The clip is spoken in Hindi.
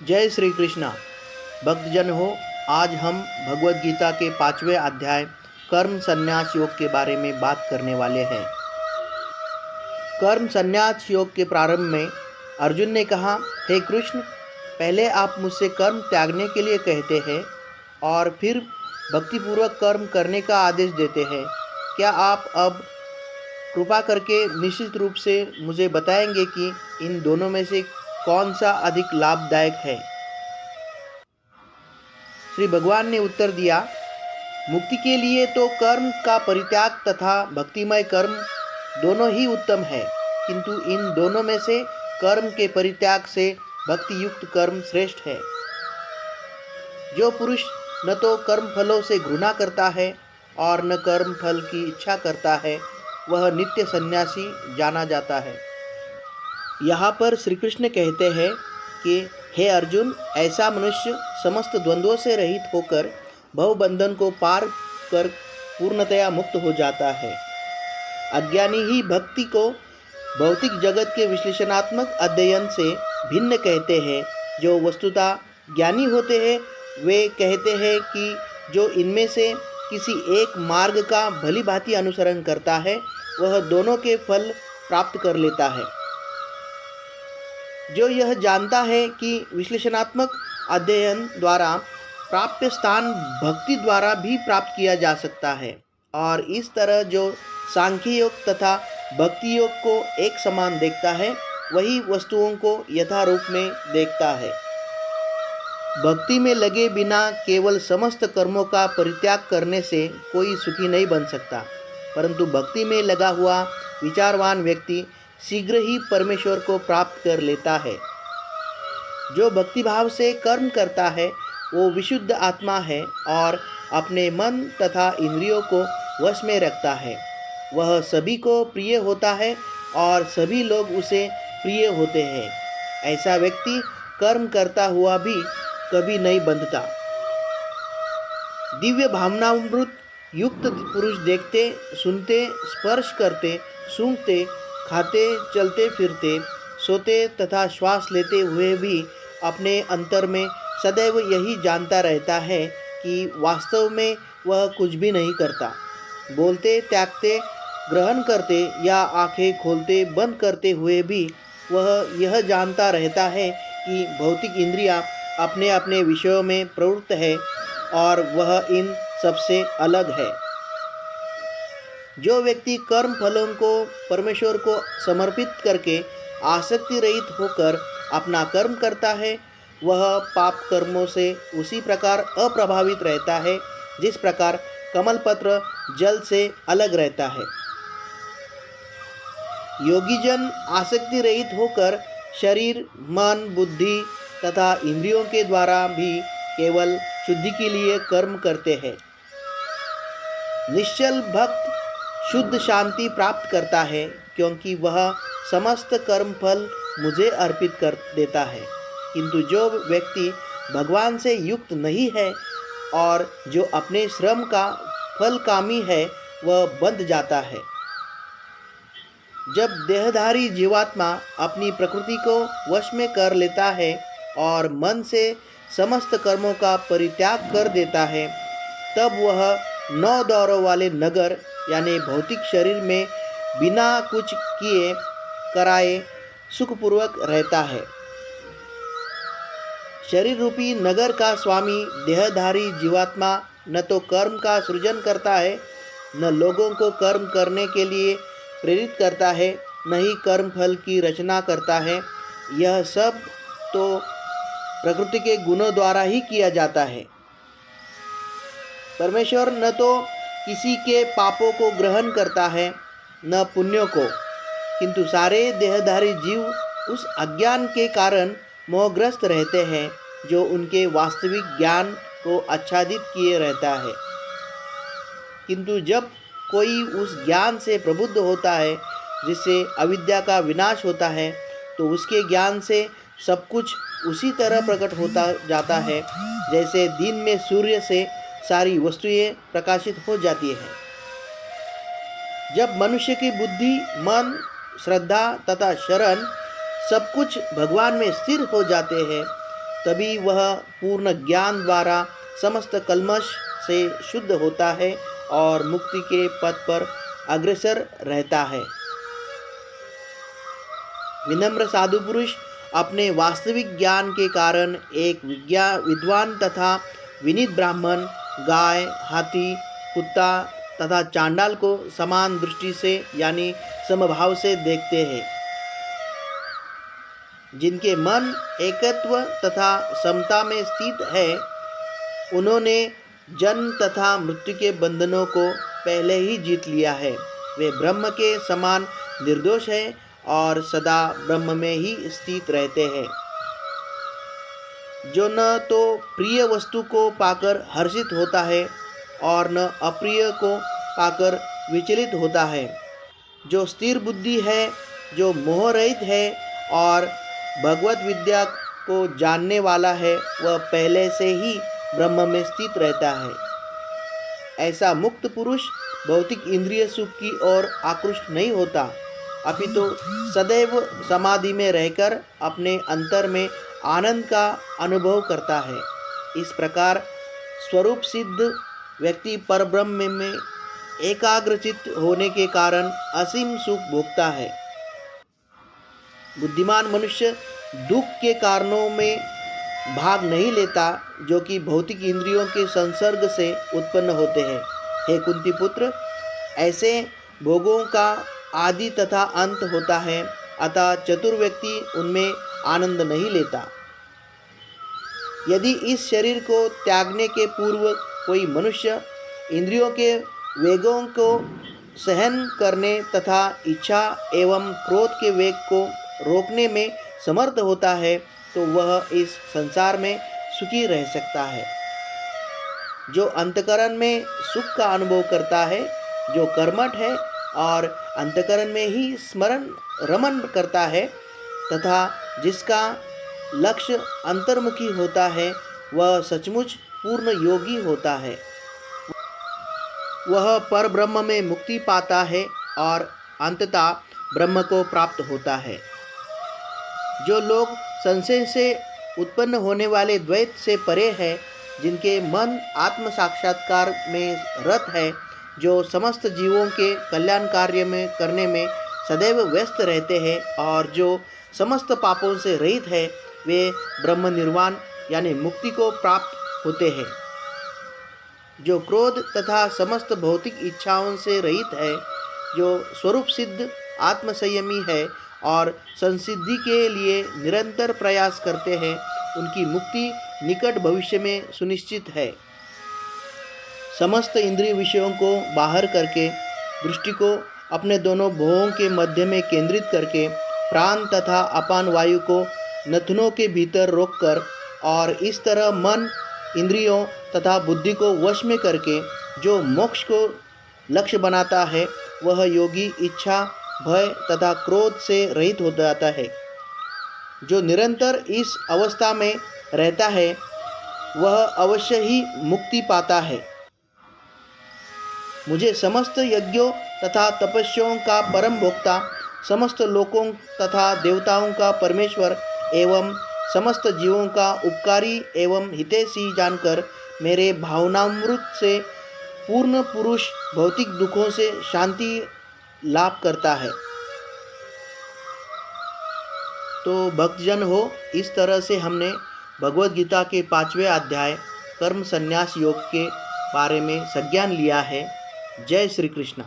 जय श्री कृष्णा। भक्तजन हो, आज हम भगवद गीता के 5वें अध्याय कर्म संन्यास योग के बारे में बात करने वाले हैं। कर्म संन्यास योग के प्रारंभ में अर्जुन ने कहा, हे कृष्ण, पहले आप मुझसे कर्म त्यागने के लिए कहते हैं और फिर भक्तिपूर्वक कर्म करने का आदेश देते हैं। क्या आप अब कृपा करके निश्चित रूप से मुझे बताएंगे कि इन दोनों में से कौन सा अधिक लाभदायक है? श्री भगवान ने उत्तर दिया, मुक्ति के लिए तो कर्म का परित्याग तथा भक्तिमय कर्म दोनों ही उत्तम है, किंतु इन दोनों में से कर्म के परित्याग से भक्ति युक्त कर्म श्रेष्ठ है। जो पुरुष न तो कर्म फलों से घृणा करता है और न कर्म फल की इच्छा करता है, वह नित्य सन्यासी जाना जाता है। यहाँ पर श्री कृष्ण कहते हैं कि हे अर्जुन, ऐसा मनुष्य समस्त द्वंद्वों से रहित होकर भवबंधन को पार कर पूर्णतया मुक्त हो जाता है। अज्ञानी ही भक्ति को भौतिक जगत के विश्लेषणात्मक अध्ययन से भिन्न कहते हैं। जो वस्तुतः ज्ञानी होते हैं वे कहते हैं कि जो इनमें से किसी एक मार्ग का भली भांति अनुसरण करता है वह दोनों के फल प्राप्त कर लेता है। जो यह जानता है कि विश्लेषणात्मक अध्ययन द्वारा प्राप्त स्थान भक्ति द्वारा भी प्राप्त किया जा सकता है और इस तरह जो सांख्य योग तथा भक्ति योग को एक समान देखता है वही वस्तुओं को यथारूप में देखता है। भक्ति में लगे बिना केवल समस्त कर्मों का परित्याग करने से कोई सुखी नहीं बन सकता, परंतु भक्ति में लगा हुआ विचारवान व्यक्ति शीघ्र ही परमेश्वर को प्राप्त कर लेता है। जो भक्तिभाव से कर्म करता है वो विशुद्ध आत्मा है और अपने मन तथा इंद्रियों को वश में रखता है। वह सभी को प्रिय होता है और सभी लोग उसे प्रिय होते हैं। ऐसा व्यक्ति कर्म करता हुआ भी कभी नहीं बंधता। दिव्य भावनामृत युक्त पुरुष देखते, सुनते, स्पर्श करते, सूंघते, खाते, चलते फिरते, सोते तथा श्वास लेते हुए भी अपने अंतर में सदैव यही जानता रहता है कि वास्तव में वह कुछ भी नहीं करता। बोलते, त्यागते, ग्रहण करते या आंखें खोलते बंद करते हुए भी वह यह जानता रहता है कि भौतिक इंद्रियां अपने अपने विषयों में प्रवृत्त है और वह इन सबसे अलग है। जो व्यक्ति कर्म फलों को परमेश्वर को समर्पित करके आसक्ति रहित होकर अपना कर्म करता है वह पाप कर्मों से उसी प्रकार अप्रभावित रहता है जिस प्रकार कमलपत्र जल से अलग रहता है। योगीजन आसक्ति रहित होकर शरीर, मन, बुद्धि तथा इंद्रियों के द्वारा भी केवल शुद्धि के लिए कर्म करते हैं। निश्चल भक्त शुद्ध शांति प्राप्त करता है क्योंकि वह समस्त कर्म फल मुझे अर्पित कर देता है। किंतु जो व्यक्ति भगवान से युक्त नहीं है और जो अपने श्रम का फल कामी है वह बंध जाता है। जब देहधारी जीवात्मा अपनी प्रकृति को वश में कर लेता है और मन से समस्त कर्मों का परित्याग कर देता है तब वह 9 दौरों वाले नगर यानी भौतिक शरीर में बिना कुछ किए कराए सुखपूर्वक रहता है। शरीर रूपी नगर का स्वामी देहधारी जीवात्मा न तो कर्म का सृजन करता है, न लोगों को कर्म करने के लिए प्रेरित करता है, न ही कर्म फल की रचना करता है। यह सब तो प्रकृति के गुणों द्वारा ही किया जाता है। परमेश्वर न तो किसी के पापों को ग्रहण करता है न पुण्यों को, किंतु सारे देहधारी जीव उस अज्ञान के कारण मोहग्रस्त रहते हैं जो उनके वास्तविक ज्ञान को आच्छादित किए रहता है। किंतु जब कोई उस ज्ञान से प्रबुद्ध होता है जिससे अविद्या का विनाश होता है तो उसके ज्ञान से सब कुछ उसी तरह प्रकट होता जाता है जैसे दिन में सूर्य से सारी वस्तुएं प्रकाशित हो जाती हैं। जब मनुष्य की बुद्धि, मन, श्रद्धा तथा शरण सब कुछ भगवान में स्थिर हो जाते हैं तभी वह पूर्ण ज्ञान द्वारा समस्त कल्मश से शुद्ध होता है और मुक्ति के पथ पर अग्रसर रहता है। विनम्र साधु पुरुष अपने वास्तविक ज्ञान के कारण एक विद्वान तथा विनीत ब्राह्मण, गाय, हाथी, कुत्ता तथा चांडाल को समान दृष्टि से यानी समभाव से देखते हैं। जिनके मन एकत्व तथा समता में स्थित है, उन्होंने जन्म तथा मृत्यु के बंधनों को पहले ही जीत लिया है। वे ब्रह्म के समान निर्दोष है और सदा ब्रह्म में ही स्थित रहते हैं। जो न तो प्रिय वस्तु को पाकर हर्षित होता है और न अप्रिय को पाकर विचलित होता है। जो स्थिर बुद्धि है, जो मोह रहित है और भगवत विद्या को जानने वाला है, वह पहले से ही ब्रह्म में स्थित रहता है। ऐसा मुक्त पुरुष भौतिक इंद्रिय सुख की ओर आकृष्ट नहीं होता, अपितु सदैव समाधि में रहकर अपने अंतर में आनंद का अनुभव करता है। इस प्रकार स्वरूप सिद्ध व्यक्ति परब्रह्म में एकाग्रचित्त होने के कारण असीम सुख भोगता है। बुद्धिमान मनुष्य दुख के कारणों में भाग नहीं लेता, जो कि भौतिक इंद्रियों के संसर्ग से उत्पन्न होते हैं। हे कुंती पुत्र, ऐसे भोगों का आदि तथा अंत होता है, अतः चतुर व्यक्ति उनमें आनंद नहीं लेता। यदि इस शरीर को त्यागने के पूर्व कोई मनुष्य इंद्रियों के वेगों को सहन करने तथा इच्छा एवं क्रोध के वेग को रोकने में समर्थ होता है, तो वह इस संसार में सुखी रह सकता है। जो अंतकरण में सुख का अनुभव करता है, जो कर्मठ है और अंतकरण में ही स्मरण रमन करता है तथा जिसका लक्ष्य अंतर्मुखी होता है, वह सचमुच पूर्ण योगी होता है। वह पर ब्रह्म में मुक्ति पाता है और अंततः ब्रह्म को प्राप्त होता है। जो लोग संशय से उत्पन्न होने वाले द्वैत से परे है, जिनके मन आत्म साक्षात्कार में रत है, जो समस्त जीवों के कल्याण कार्य में करने में सदैव व्यस्त रहते हैं और जो समस्त पापों से रहित है, वे ब्रह्म निर्वाण यानी मुक्ति को प्राप्त होते हैं। जो क्रोध तथा समस्त भौतिक इच्छाओं से रहित है, जो स्वरूप सिद्ध आत्मसंयमी है और संसिद्धि के लिए निरंतर प्रयास करते हैं, उनकी मुक्ति निकट भविष्य में सुनिश्चित है। समस्त इंद्रिय विषयों को बाहर करके दृष्टि को अपने दोनों भुवों के मध्य में केंद्रित करके प्राण तथा अपान वायु को नथनों के भीतर रोककर और इस तरह मन, इंद्रियों तथा बुद्धि को वश में करके जो मोक्ष को लक्ष्य बनाता है, वह योगी इच्छा, भय तथा क्रोध से रहित हो जाता है। जो निरंतर इस अवस्था में रहता है, वह अवश्य ही मुक्ति पाता है। मुझे समस्त यज्ञों तथा तपस्याओं का परम भोक्ता, समस्त लोकों तथा देवताओं का परमेश्वर एवं समस्त जीवों का उपकारी एवं हितैषी जानकर मेरे भावनामृत से पूर्ण पुरुष भौतिक दुखों से शांति लाभ करता है। तो भक्तजन हो, इस तरह से हमने भगवद गीता के 5वें अध्याय कर्म संन्यास योग के बारे में संज्ञान लिया है। जय श्री कृष्णा।